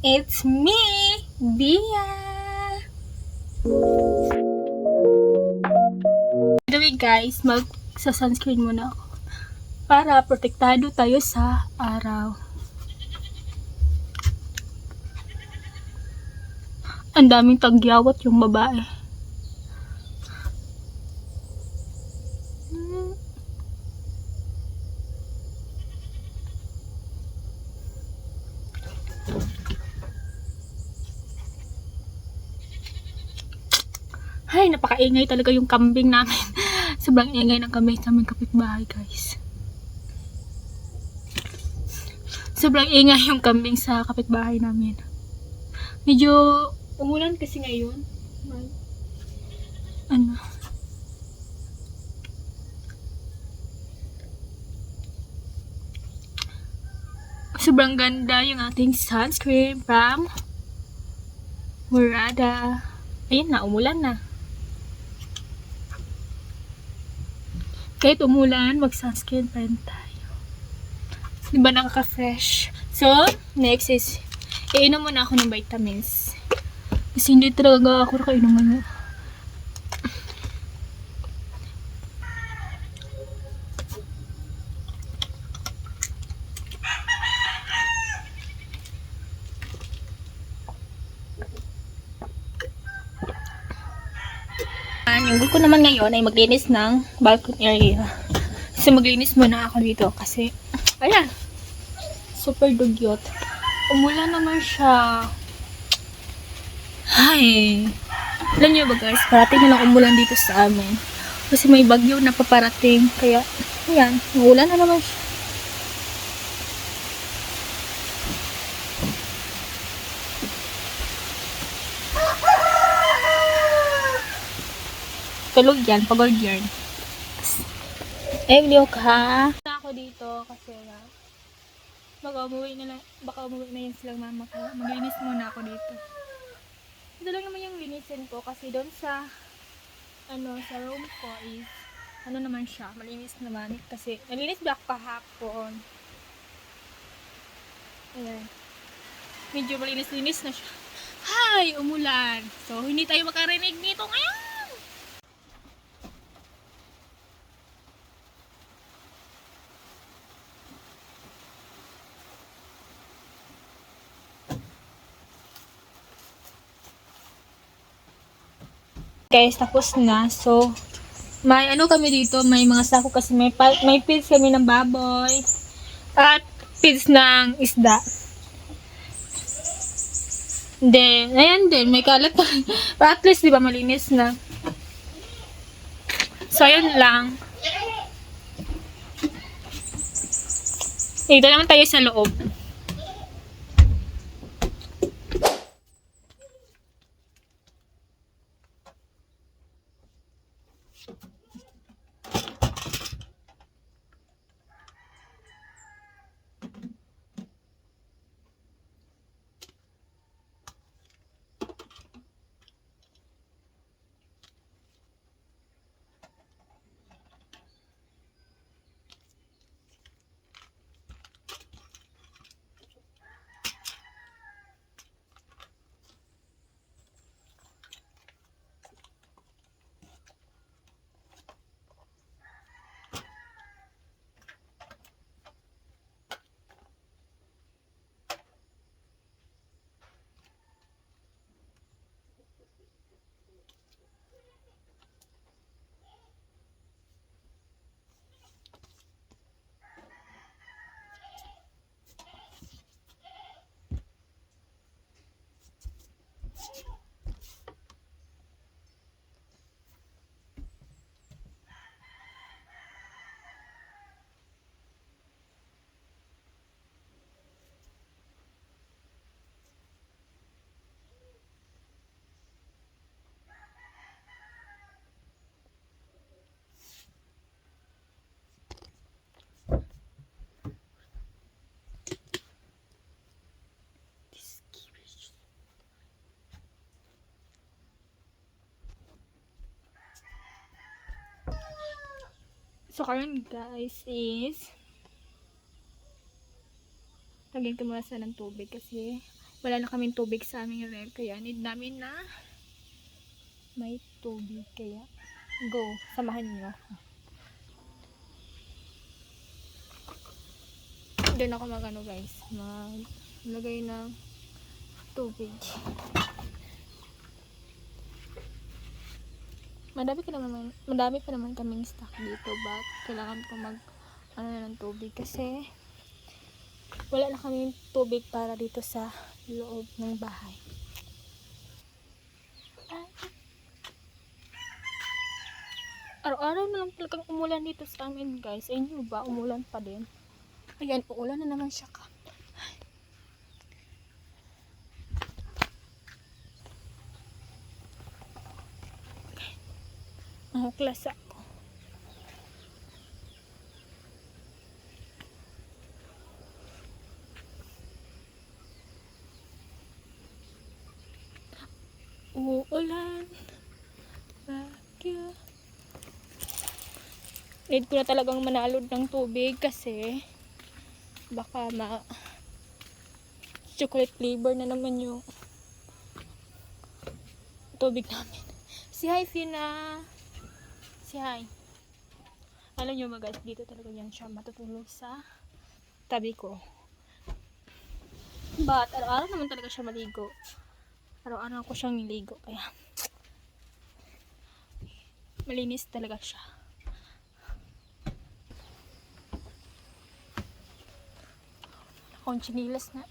It's me, Bia! By the way guys, mag-sunscreen muna ako para protektado tayo sa araw. Ang daming tagyawat yung babae. Ay, napakaingay talaga yung kambing namin. Sobrang ingay ng kambing sa aming kapitbahay, guys. Sobrang ingay yung kambing sa kapitbahay namin. Medyo umulan kasi ngayon. Ano? Sobrang ganda yung ating sunscreen from Murada. Ayun na, umulan na. Kahit umulan, mag-sunscreen pa rin tayo. Diba nakaka-fresh? So, next is, iinom muna ako ng vitamins. Kasi hindi talaga ako nakainom ngayon. Yung goal ko naman ngayon ay maglinis ng balcony area. So maglinis muna ako dito kasi ayan, super dugyot. Umulan naman siya. Ay, alam niyo ba guys, parating na lang umulan dito sa amin. Kasi may bagyo na paparating. Kaya, ayan, umulan na naman siya. Tulog yan, pagod yan. Liyo ka. Ako dito kasi baka umuwi na yan silang mama ko. Maglinis muna ako dito. Ito lang naman yung linisin ko kasi doon sa sa room ko is naman siya, malinis naman kasi nalinis ba ako kahapon. Ayan. Medyo malinis-linis na siya. Hay, umulan. So, hindi tayo makarinig nito ngayon. Guys, tapos na. So, may kami dito, may mga sako kasi may feeds kami ng baboy at feeds ng isda. Then, ayan din, may kalat pa. But at least, di ba, malinis na. So, ayun lang. Dito naman tayo sa loob. So, karon guys is lagyan ko muna sa ng tubig kasi wala na kaming tubig sa aming ref, kaya need namin na may tubig. Kaya go, samahan nyo. Doon ako magano guys, maglagay ng tubig. Madami pa naman kaming stock dito, but kailangan ko mag na ng tubig kasi wala na kaming tubig para dito sa loob ng bahay. Araw-araw na lang talagang umulan dito sa amin guys. Ay nyo ba, umulan pa din. Ayan, uulan na naman siya ka. Mahuklas ako. Uulan. Bagyo. Need ko na talagang manalod ng tubig kasi baka chocolate flavor na naman yung tubig namin. Si hi Fina. Si hi. Alam nyo ba guys, dito talaga yan siya matutulog sa tabi ko. But araw-araw naman talaga siya maligo. Araw-araw ko siyang niligo, kaya malinis talaga siya. Akong chinilas na.